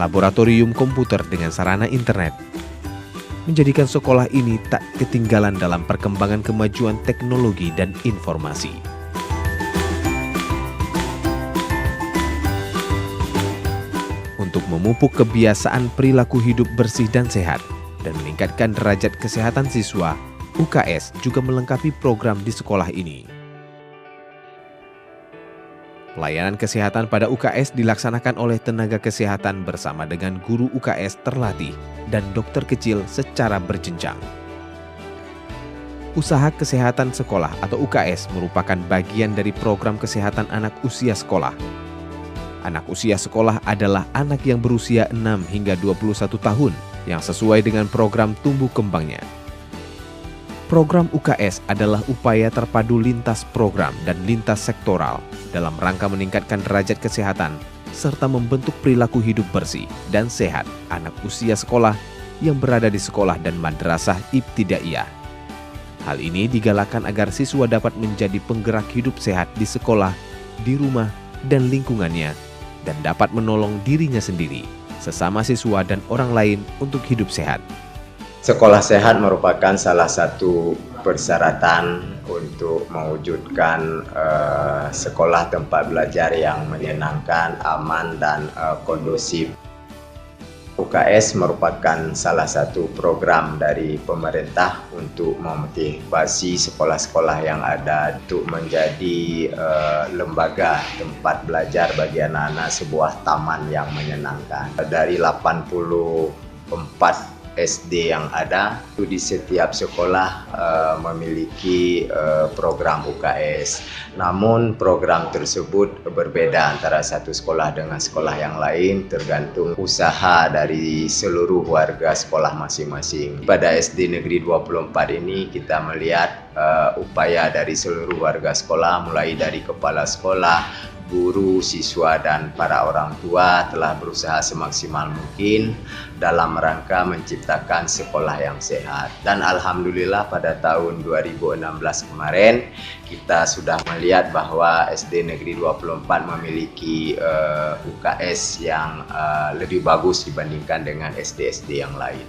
laboratorium komputer dengan sarana internet, menjadikan sekolah ini tak ketinggalan dalam perkembangan kemajuan teknologi dan informasi. Untuk memupuk kebiasaan perilaku hidup bersih dan sehat dan meningkatkan derajat kesehatan siswa, UKS juga melengkapi program di sekolah ini. Pelayanan kesehatan pada UKS dilaksanakan oleh tenaga kesehatan bersama dengan guru UKS terlatih dan dokter kecil secara berjenjang. Usaha Kesehatan Sekolah atau UKS merupakan bagian dari program kesehatan anak usia sekolah. Anak usia sekolah adalah anak yang berusia 6 hingga 21 tahun yang sesuai dengan program tumbuh kembangnya. Program UKS adalah upaya terpadu lintas program dan lintas sektoral dalam rangka meningkatkan derajat kesehatan serta membentuk perilaku hidup bersih dan sehat anak usia sekolah yang berada di sekolah dan madrasah ibtidaiyah. Hal ini digalakkan agar siswa dapat menjadi penggerak hidup sehat di sekolah, di rumah, dan lingkungannya, dan dapat menolong dirinya sendiri, sesama siswa dan orang lain untuk hidup sehat. Sekolah sehat merupakan salah satu persyaratan untuk mewujudkan sekolah tempat belajar yang menyenangkan, aman, dan kondusif. UKS merupakan salah satu program dari pemerintah untuk memotivasi sekolah-sekolah yang ada untuk menjadi lembaga tempat belajar bagi anak-anak, sebuah taman yang menyenangkan. Dari 84 SD yang ada, di setiap sekolah memiliki program UKS. Namun program tersebut berbeda antara satu sekolah dengan sekolah yang lain tergantung usaha dari seluruh warga sekolah masing-masing. Pada SD Negeri 24 ini kita melihat upaya dari seluruh warga sekolah, mulai dari kepala sekolah, guru, siswa, dan para orang tua telah berusaha semaksimal mungkin dalam rangka menciptakan sekolah yang sehat. Dan alhamdulillah pada tahun 2016 kemarin kita sudah melihat bahwa SD Negeri 24 memiliki UKS yang lebih bagus dibandingkan dengan SD-SD yang lain.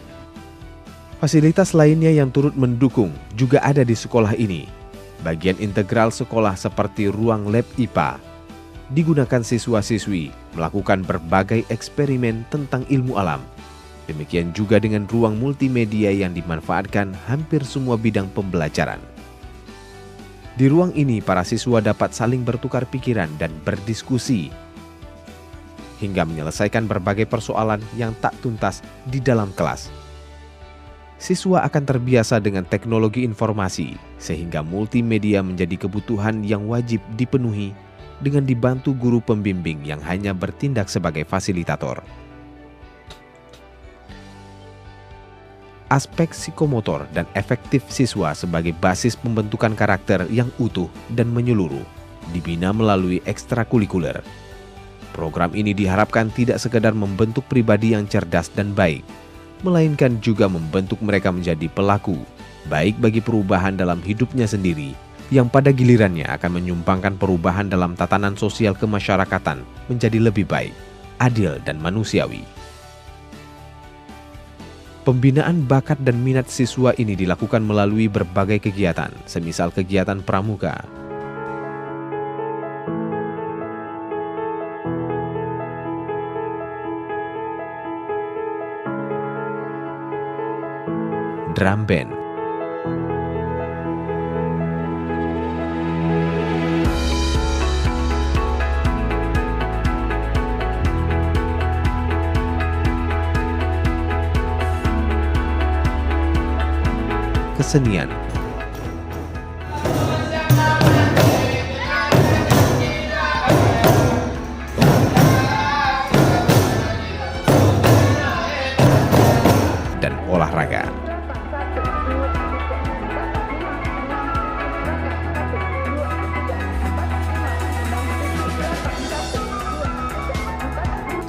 Fasilitas lainnya yang turut mendukung juga ada di sekolah ini. Bagian integral sekolah seperti ruang lab IPA, digunakan siswa-siswi melakukan berbagai eksperimen tentang ilmu alam. Demikian juga dengan ruang multimedia yang dimanfaatkan hampir semua bidang pembelajaran. Di ruang ini para siswa dapat saling bertukar pikiran dan berdiskusi hingga menyelesaikan berbagai persoalan yang tak tuntas di dalam kelas. Siswa akan terbiasa dengan teknologi informasi sehingga multimedia menjadi kebutuhan yang wajib dipenuhi dengan dibantu guru pembimbing yang hanya bertindak sebagai fasilitator. Aspek psikomotor dan efektif siswa sebagai basis pembentukan karakter yang utuh dan menyeluruh dibina melalui ekstrakurikuler. Program ini diharapkan tidak sekadar membentuk pribadi yang cerdas dan baik, melainkan juga membentuk mereka menjadi pelaku, baik bagi perubahan dalam hidupnya sendiri, yang pada gilirannya akan menyumbangkan perubahan dalam tatanan sosial kemasyarakatan menjadi lebih baik, adil, dan manusiawi. Pembinaan bakat dan minat siswa ini dilakukan melalui berbagai kegiatan, semisal kegiatan pramuka, drum band, kesenian, dan olahraga.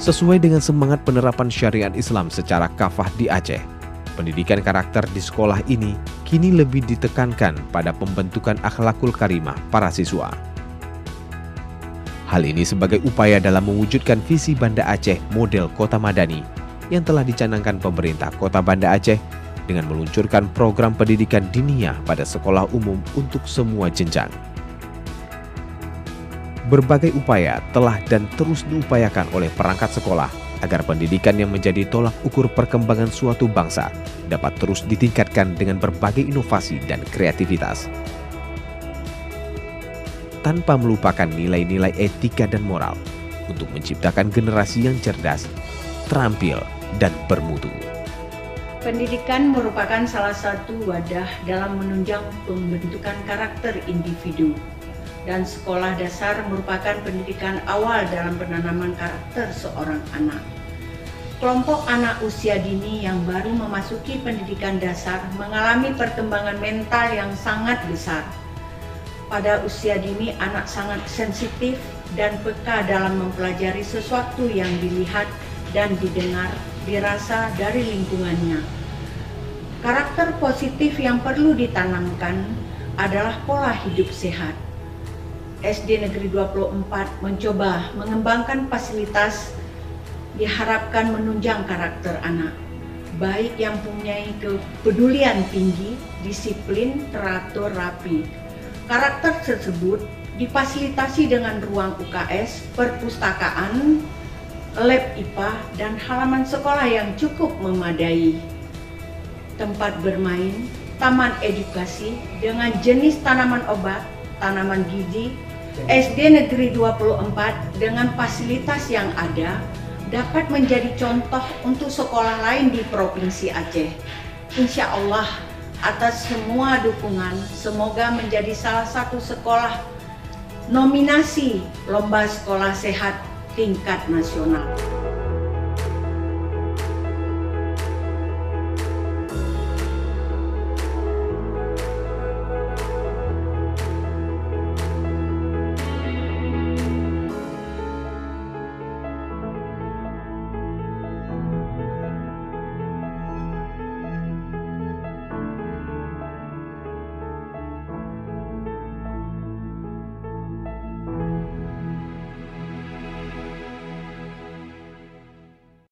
Sesuai dengan semangat penerapan syariat Islam secara kafah di Aceh, pendidikan karakter di sekolah ini kini lebih ditekankan pada pembentukan akhlakul karimah para siswa. Hal ini sebagai upaya dalam mewujudkan visi Banda Aceh model Kota Madani yang telah dicanangkan pemerintah Kota Banda Aceh dengan meluncurkan program pendidikan diniyah pada sekolah umum untuk semua jenjang. Berbagai upaya telah dan terus diupayakan oleh perangkat sekolah agar pendidikan yang menjadi tolak ukur perkembangan suatu bangsa dapat terus ditingkatkan dengan berbagai inovasi dan kreativitas. Tanpa melupakan nilai-nilai etika dan moral untuk menciptakan generasi yang cerdas, terampil, dan bermutu. Pendidikan merupakan salah satu wadah dalam menunjang pembentukan karakter individu. Dan sekolah dasar merupakan pendidikan awal dalam penanaman karakter seorang anak. Kelompok anak usia dini yang baru memasuki pendidikan dasar mengalami perkembangan mental yang sangat besar. Pada usia dini, anak sangat sensitif dan peka dalam mempelajari sesuatu yang dilihat dan didengar, dirasa dari lingkungannya. Karakter positif yang perlu ditanamkan adalah pola hidup sehat. SD Negeri 24 mencoba mengembangkan fasilitas diharapkan menunjang karakter anak, baik yang mempunyai kepedulian tinggi, disiplin, teratur, rapi. Karakter tersebut difasilitasi dengan ruang UKS, perpustakaan, lab IPA, dan halaman sekolah yang cukup memadai. Tempat bermain, taman edukasi dengan jenis tanaman obat, tanaman gizi, SD Negeri 24 dengan fasilitas yang ada dapat menjadi contoh untuk sekolah lain di Provinsi Aceh. Insya Allah, atas semua dukungan, semoga menjadi salah satu sekolah nominasi Lomba Sekolah Sehat tingkat nasional.